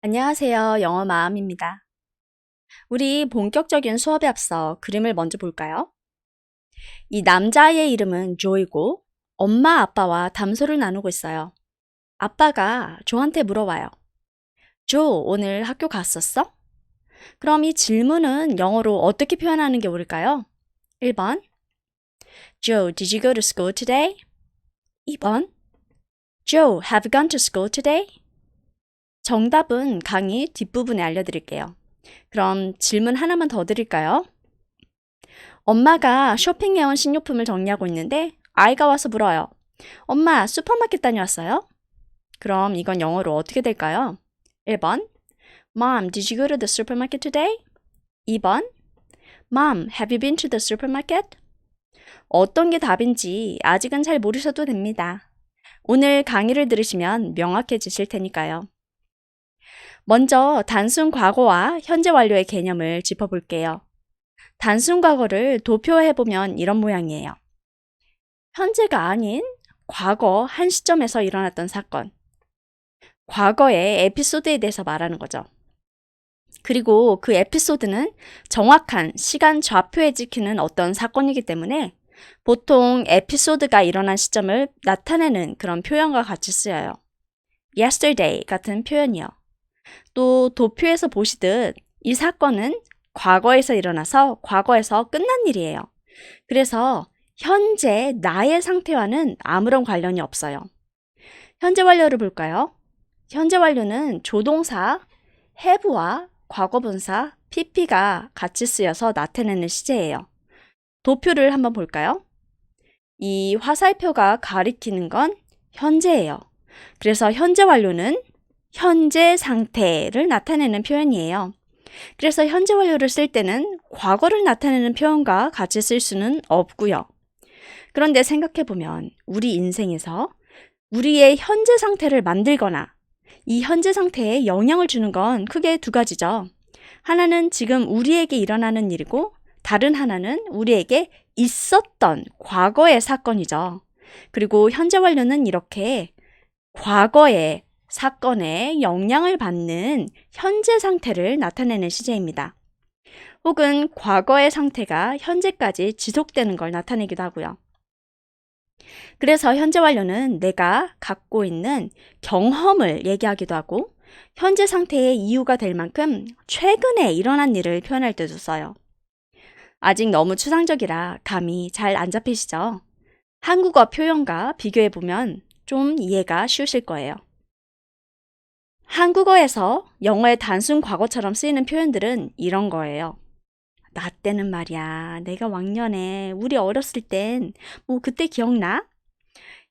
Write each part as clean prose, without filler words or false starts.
안녕하세요. 영어 마음입니다. 우리 본격적인 수업에 앞서 그림을 먼저 볼까요? 이 남자아이의 이름은 조이고 엄마 아빠와 담소를 나누고 있어요. 아빠가 조한테 물어봐요. 조, 오늘 학교 갔었어? 그럼 이 질문은 영어로 어떻게 표현하는 게 옳을까요? 1번 Joe, did you go to school today? 2번 Joe, have you gone to school today? 정답은 강의 뒷부분에 알려드릴게요. 그럼 질문 하나만 더 드릴까요? 엄마가 쇼핑해온 식료품을 정리하고 있는데 아이가 와서 물어요. 엄마, 슈퍼마켓 다녀왔어요? 그럼 이건 영어로 어떻게 될까요? 1번 Mom, did you go to the supermarket today? 2번 Mom, have you been to the supermarket? 어떤 게 답인지 아직은 잘 모르셔도 됩니다. 오늘 강의를 들으시면 명확해지실 테니까요. 먼저 단순 과거와 현재 완료의 개념을 짚어볼게요. 단순 과거를 도표해보면 이런 모양이에요. 현재가 아닌 과거 한 시점에서 일어났던 사건. 과거의 에피소드에 대해서 말하는 거죠. 그리고 그 에피소드는 정확한 시간 좌표에 찍히는 어떤 사건이기 때문에 보통 에피소드가 일어난 시점을 나타내는 그런 표현과 같이 쓰여요. yesterday 같은 표현이요. 또 도표에서 보시듯 이 사건은 과거에서 일어나서 과거에서 끝난 일이에요. 그래서 현재 나의 상태와는 아무런 관련이 없어요. 현재 완료를 볼까요? 현재 완료는 조동사 have와 과거분사 pp가 같이 쓰여서 나타내는 시제예요. 도표를 한번 볼까요? 이 화살표가 가리키는 건 현재예요. 그래서 현재 완료는 현재 상태를 나타내는 표현이에요. 그래서 현재 완료를 쓸 때는 과거를 나타내는 표현과 같이 쓸 수는 없고요. 그런데 생각해보면 우리 인생에서 우리의 현재 상태를 만들거나 이 현재 상태에 영향을 주는 건 크게 두 가지죠. 하나는 지금 우리에게 일어나는 일이고 다른 하나는 우리에게 있었던 과거의 사건이죠. 그리고 현재 완료는 이렇게 과거의 사건에 영향을 받는 현재 상태를 나타내는 시제입니다. 혹은 과거의 상태가 현재까지 지속되는 걸 나타내기도 하고요. 그래서 현재 완료는 내가 갖고 있는 경험을 얘기하기도 하고 현재 상태의 이유가 될 만큼 최근에 일어난 일을 표현할 때도 써요. 아직 너무 추상적이라 감이 잘 안 잡히시죠? 한국어 표현과 비교해보면 좀 이해가 쉬우실 거예요. 한국어에서 영어의 단순 과거처럼 쓰이는 표현들은 이런 거예요. 나 때는 말이야. 내가 왕년에 우리 어렸을 땐 그때 기억나?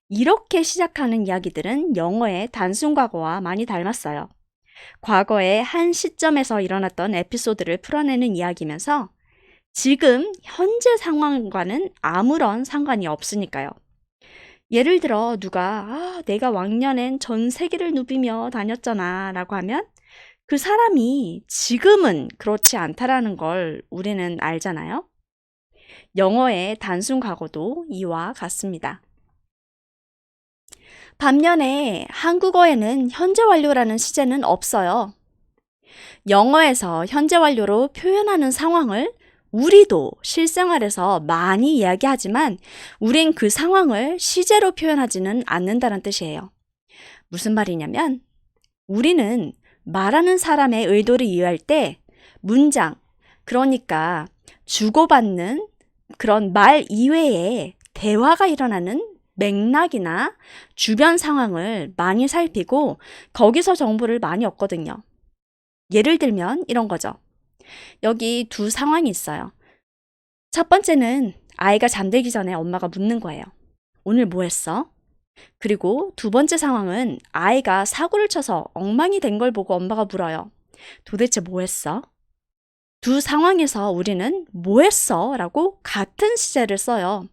이렇게 시작하는 이야기들은 영어의 단순 과거와 많이 닮았어요. 과거의 한 시점에서 일어났던 에피소드를 풀어내는 이야기면서 지금 현재 상황과는 아무런 상관이 없으니까요. 예를 들어 누가 내가 왕년엔 전 세계를 누비며 다녔잖아 라고 하면 그 사람이 지금은 그렇지 않다라는 걸 우리는 알잖아요. 영어의 단순 과거도 이와 같습니다. 반면에 한국어에는 현재 완료라는 시제는 없어요. 영어에서 현재 완료로 표현하는 상황을 우리도 실생활에서 많이 이야기하지만 우린 그 상황을 시제로 표현하지는 않는다는 뜻이에요. 무슨 말이냐면 우리는 말하는 사람의 의도를 이해할 때 문장, 그러니까 주고받는 그런 말 이외에 대화가 일어나는 맥락이나 주변 상황을 많이 살피고 거기서 정보를 많이 얻거든요. 예를 들면 이런 거죠. 여기 두 상황이 있어요. 첫 번째는 아이가 잠들기 전에 엄마가 묻는 거예요. 오늘 뭐 했어? 그리고 두 번째 상황은 아이가 사고를 쳐서 엉망이 된 걸 보고 엄마가 물어요. 도대체 뭐 했어? 두 상황에서 우리는 뭐 했어? 라고 같은 시제를 써요.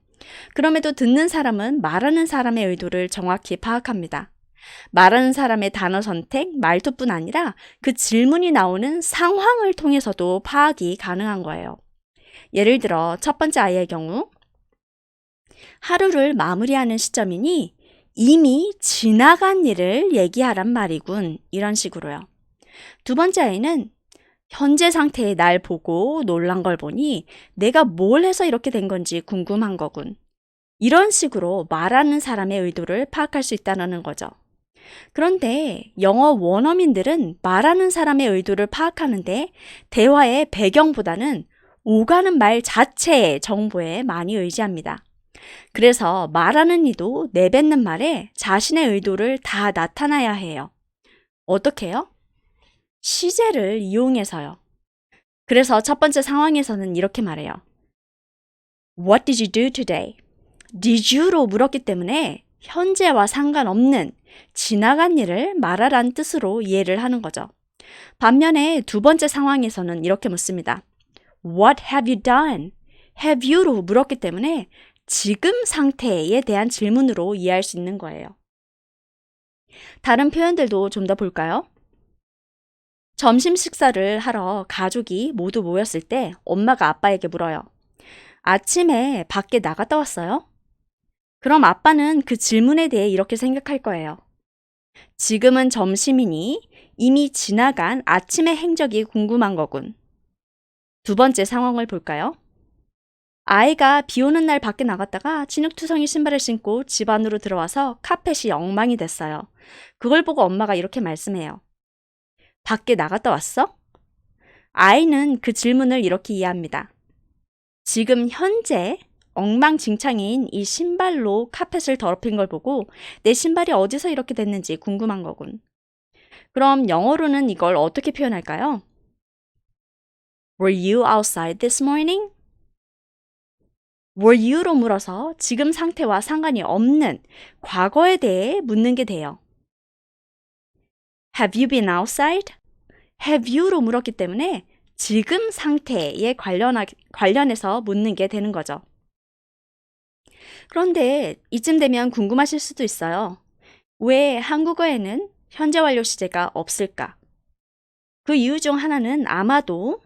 그럼에도 듣는 사람은 말하는 사람의 의도를 정확히 파악합니다. 말하는 사람의 단어 선택, 말투뿐 아니라 그 질문이 나오는 상황을 통해서도 파악이 가능한 거예요. 예를 들어 첫 번째 아이의 경우 하루를 마무리하는 시점이니 이미 지나간 일을 얘기하란 말이군. 이런 식으로요. 두 번째 아이는 현재 상태의 날 보고 놀란 걸 보니 내가 뭘 해서 이렇게 된 건지 궁금한 거군. 이런 식으로 말하는 사람의 의도를 파악할 수 있다는 거죠. 그런데 영어 원어민들은 말하는 사람의 의도를 파악하는데 대화의 배경보다는 오가는 말 자체의 정보에 많이 의지합니다. 그래서 말하는 이도 내뱉는 말에 자신의 의도를 다 나타나야 해요. 어떻게 해요? 시제를 이용해서요. 그래서 첫 번째 상황에서는 이렇게 말해요. What did you do today? Did you로 물었기 때문에 현재와 상관없는 지나간 일을 말하라는 뜻으로 이해를 하는 거죠. 반면에 두 번째 상황에서는 이렇게 묻습니다. What have you done? Have you로 물었기 때문에 지금 상태에 대한 질문으로 이해할 수 있는 거예요. 다른 표현들도 좀 더 볼까요? 점심 식사를 하러 가족이 모두 모였을 때 엄마가 아빠에게 물어요. 아침에 밖에 나갔다 왔어요? 그럼 아빠는 그 질문에 대해 이렇게 생각할 거예요. 지금은 점심이니 이미 지나간 아침의 행적이 궁금한 거군. 두 번째 상황을 볼까요? 아이가 비 오는 날 밖에 나갔다가 진흙투성이 신발을 신고 집 안으로 들어와서 카펫이 엉망이 됐어요. 그걸 보고 엄마가 이렇게 말씀해요. 밖에 나갔다 왔어? 아이는 그 질문을 이렇게 이해합니다. 지금 현재 엉망진창인 이 신발로 카펫을 더럽힌 걸 보고 내 신발이 어디서 이렇게 됐는지 궁금한 거군. 그럼 영어로는 이걸 어떻게 표현할까요? Were you outside this morning? Were you로 물어서 지금 상태와 상관이 없는 과거에 대해 묻는 게 돼요. Have you been outside? Have you로 물었기 때문에 지금 상태에 관련해서 묻는 게 되는 거죠. 그런데 이쯤 되면 궁금하실 수도 있어요. 왜 한국어에는 현재 완료 시제가 없을까? 그 이유 중 하나는 아마도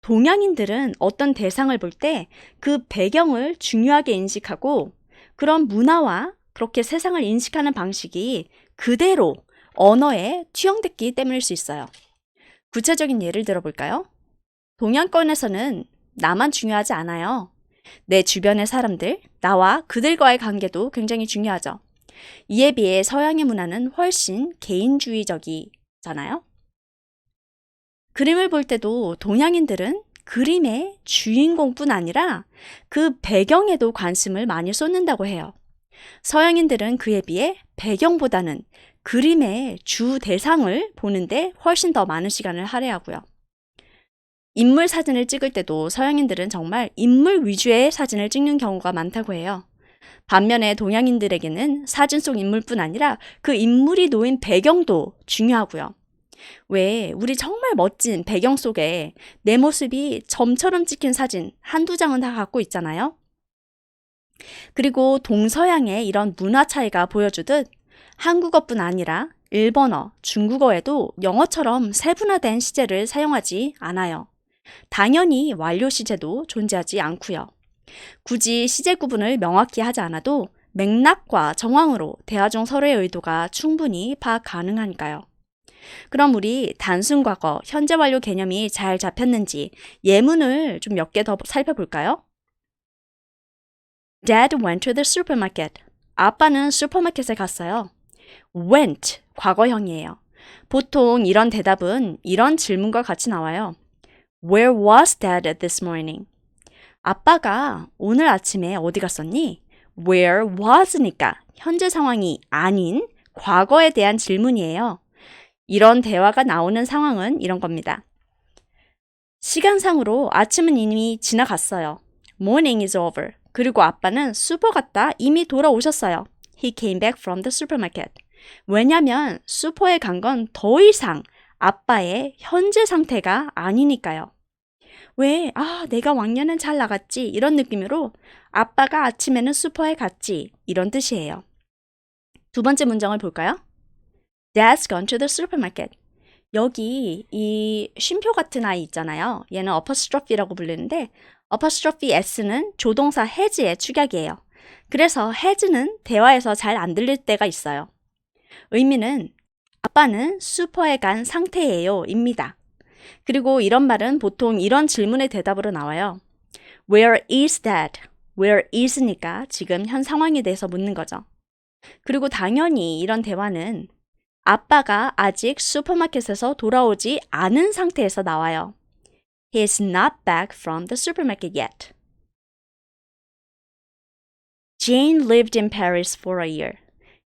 동양인들은 어떤 대상을 볼 때 그 배경을 중요하게 인식하고 그런 문화와 그렇게 세상을 인식하는 방식이 그대로 언어에 투영됐기 때문일 수 있어요. 구체적인 예를 들어볼까요? 동양권에서는 나만 중요하지 않아요. 내 주변의 사람들, 나와 그들과의 관계도 굉장히 중요하죠. 이에 비해 서양의 문화는 훨씬 개인주의적이잖아요. 그림을 볼 때도 동양인들은 그림의 주인공뿐 아니라 그 배경에도 관심을 많이 쏟는다고 해요. 서양인들은 그에 비해 배경보다는 그림의 주 대상을 보는데 훨씬 더 많은 시간을 할애하고요. 인물 사진을 찍을 때도 서양인들은 정말 인물 위주의 사진을 찍는 경우가 많다고 해요. 반면에 동양인들에게는 사진 속 인물뿐 아니라 그 인물이 놓인 배경도 중요하고요. 왜 우리 정말 멋진 배경 속에 내 모습이 점처럼 찍힌 사진 한두 장은 다 갖고 있잖아요. 그리고 동서양의 이런 문화 차이가 보여주듯 한국어뿐 아니라 일본어, 중국어에도 영어처럼 세분화된 시제를 사용하지 않아요. 당연히 완료 시제도 존재하지 않고요. 굳이 시제 구분을 명확히 하지 않아도 맥락과 정황으로 대화 중 서로의 의도가 충분히 파악 가능하니까요. 그럼 우리 단순 과거, 현재 완료 개념이 잘 잡혔는지 예문을 좀 몇 개 더 살펴볼까요? Dad went to the supermarket. 아빠는 슈퍼마켓에 갔어요. went, 과거형이에요. 보통 이런 대답은 이런 질문과 같이 나와요. Where was Dad this morning? 아빠가 오늘 아침에 어디 갔었니? Where was니까 현재 상황이 아닌 과거에 대한 질문이에요. 이런 대화가 나오는 상황은 이런 겁니다. 시간상으로 아침은 이미 지나갔어요. Morning is over. 그리고 아빠는 슈퍼 갔다 이미 돌아오셨어요. He came back from the supermarket. 왜냐면 슈퍼에 간 건 더 이상 아빠의 현재 상태가 아니니까요. 왜? 내가 왕년엔 잘 나갔지. 이런 느낌으로 아빠가 아침에는 슈퍼에 갔지. 이런 뜻이에요. 두 번째 문장을 볼까요? Dad's gone to the supermarket. 여기 이 쉼표 같은 아이 있잖아요. 얘는 apostrophe라고 불리는데 apostrophe s는 조동사 has의 축약이에요. 그래서 has는 대화에서 잘 안 들릴 때가 있어요. 의미는 아빠는 슈퍼에 간 상태예요 입니다. 그리고 이런 말은 보통 이런 질문의 대답으로 나와요. Where is Dad? Where is니까 지금 현 상황에 대해서 묻는 거죠. 그리고 당연히 이런 대화는 아빠가 아직 슈퍼마켓에서 돌아오지 않은 상태에서 나와요. He is not back from the supermarket yet. Jane lived in Paris for a year.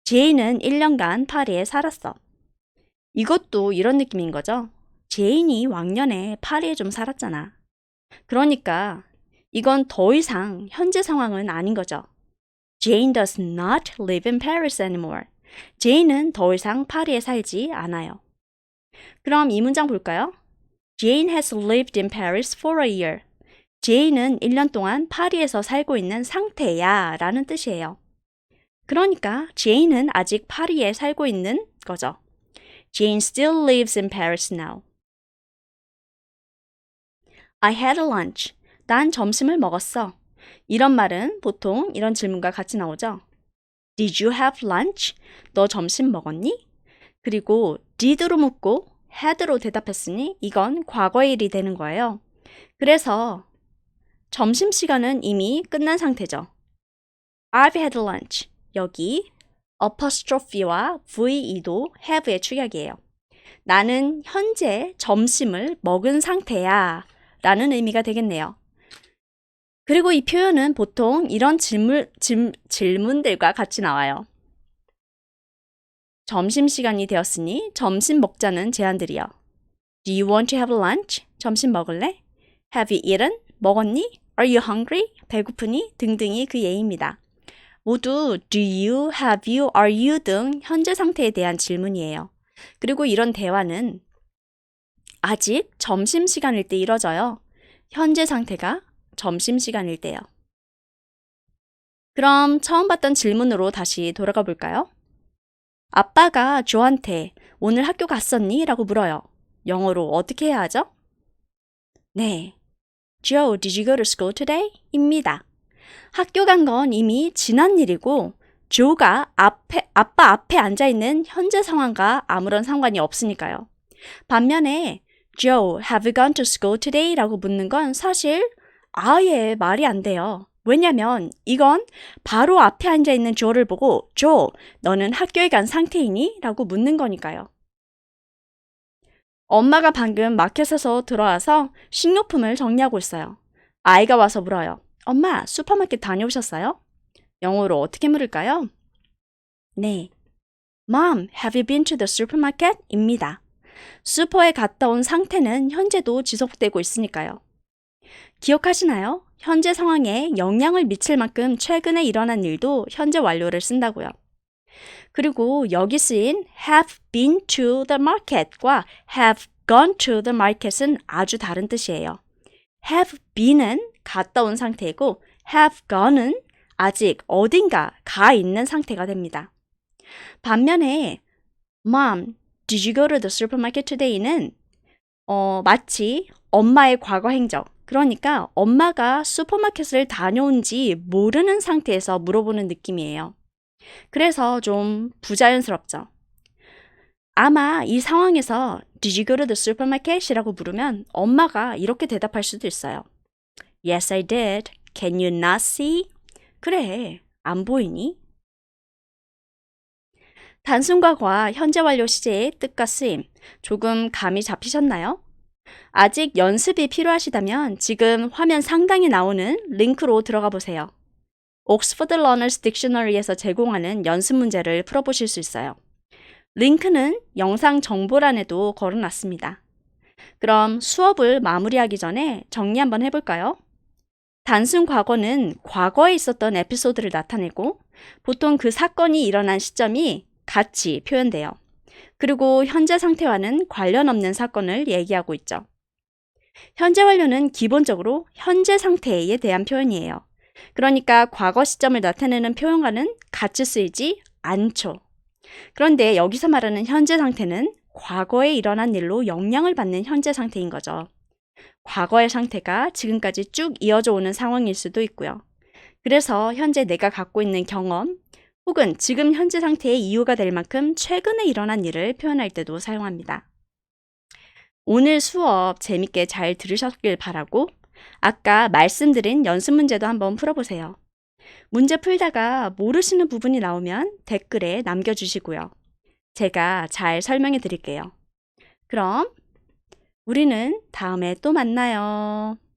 제인은 1년간 파리에 살았어. 이것도 이런 느낌인 거죠. 제인이 왕년에 파리에 좀 살았잖아. 그러니까 이건 더 이상 현재 상황은 아닌 거죠. Jane does not live in Paris anymore. 제인은 더 이상 파리에 살지 않아요. 그럼 이 문장 볼까요? Jane has lived in Paris for a year. 제인은 1년 동안 파리에서 살고 있는 상태야 라는 뜻이에요. 그러니까 제인은 아직 파리에 살고 있는 거죠. Jane still lives in Paris now. I had a lunch. 난 점심을 먹었어. 이런 말은 보통 이런 질문과 같이 나오죠. Did you have lunch? 너 점심 먹었니? 그리고 did로 묻고 had로 대답했으니 이건 과거의 일이 되는 거예요. 그래서 점심시간은 이미 끝난 상태죠. I've had lunch. 여기 apostrophe와 VE도 have의 축약이에요. 나는 현재 점심을 먹은 상태야 라는 의미가 되겠네요. 그리고 이 표현은 보통 이런 질문들과 같이 나와요. 점심시간이 되었으니 점심 먹자는 제안들이요. Do you want to have lunch? 점심 먹을래? Have you eaten? 먹었니? Are you hungry? 배고프니? 등등이 그 예입니다. 모두 do you, have you, are you 등 현재 상태에 대한 질문이에요. 그리고 이런 대화는 아직 점심시간일 때 이뤄져요. 현재 상태가 점심시간일 때요. 그럼 처음 봤던 질문으로 다시 돌아가 볼까요? 아빠가 조한테 오늘 학교 갔었니? 라고 물어요. 영어로 어떻게 해야 하죠? 네. Joe, did you go to school today? 입니다. 학교 간 건 이미 지난 일이고 조가 아빠 앞에 앉아있는 현재 상황과 아무런 상관이 없으니까요. 반면에 Joe, have you gone to school today? 라고 묻는 건 사실 아예 말이 안 돼요. 왜냐면 이건 바로 앞에 앉아있는 조를 보고 조, 너는 학교에 간 상태이니? 라고 묻는 거니까요. 엄마가 방금 마켓에서 들어와서 식료품을 정리하고 있어요. 아이가 와서 물어요. 엄마, 슈퍼마켓 다녀오셨어요? 영어로 어떻게 물을까요? 네. Mom, have you been to the supermarket? 입니다. 슈퍼에 갔다 온 상태는 현재도 지속되고 있으니까요. 기억하시나요? 현재 상황에 영향을 미칠 만큼 최근에 일어난 일도 현재 완료를 쓴다고요. 그리고 여기 쓰인 have been to the market과 have gone to the market은 아주 다른 뜻이에요. have been은 갔다 온 상태이고 have gone은 아직 어딘가 가 있는 상태가 됩니다. 반면에 Mom, did you go to the supermarket today는 마치 엄마의 과거 행적, 그러니까 엄마가 슈퍼마켓을 다녀온지 모르는 상태에서 물어보는 느낌이에요. 그래서 좀 부자연스럽죠. 아마 이 상황에서 Did you go to the supermarket? 이라고 물으면 엄마가 이렇게 대답할 수도 있어요. Yes, I did. Can you not see? 그래, 안 보이니? 단순과과 현재 완료 시제의 뜻과 쓰임, 조금 감이 잡히셨나요? 아직 연습이 필요하시다면 지금 화면 상단에 나오는 링크로 들어가 보세요. 옥스퍼드 러너스 딕셔너리에서 제공하는 연습 문제를 풀어보실 수 있어요. 링크는 영상 정보란에도 걸어놨습니다. 그럼 수업을 마무리하기 전에 정리 한번 해볼까요? 단순 과거는 과거에 있었던 에피소드를 나타내고 보통 그 사건이 일어난 시점이 같이 표현돼요. 그리고 현재 상태와는 관련 없는 사건을 얘기하고 있죠. 현재 완료는 기본적으로 현재 상태에 대한 표현이에요. 그러니까 과거 시점을 나타내는 표현과는 같이 쓰이지 않죠. 그런데 여기서 말하는 현재 상태는 과거에 일어난 일로 영향을 받는 현재 상태인 거죠. 과거의 상태가 지금까지 쭉 이어져 오는 상황일 수도 있고요. 그래서 현재 내가 갖고 있는 경험, 혹은 지금 현재 상태의 이유가 될 만큼 최근에 일어난 일을 표현할 때도 사용합니다. 오늘 수업 재밌게 잘 들으셨길 바라고 아까 말씀드린 연습 문제도 한번 풀어보세요. 문제 풀다가 모르시는 부분이 나오면 댓글에 남겨주시고요. 제가 잘 설명해 드릴게요. 그럼 우리는 다음에 또 만나요.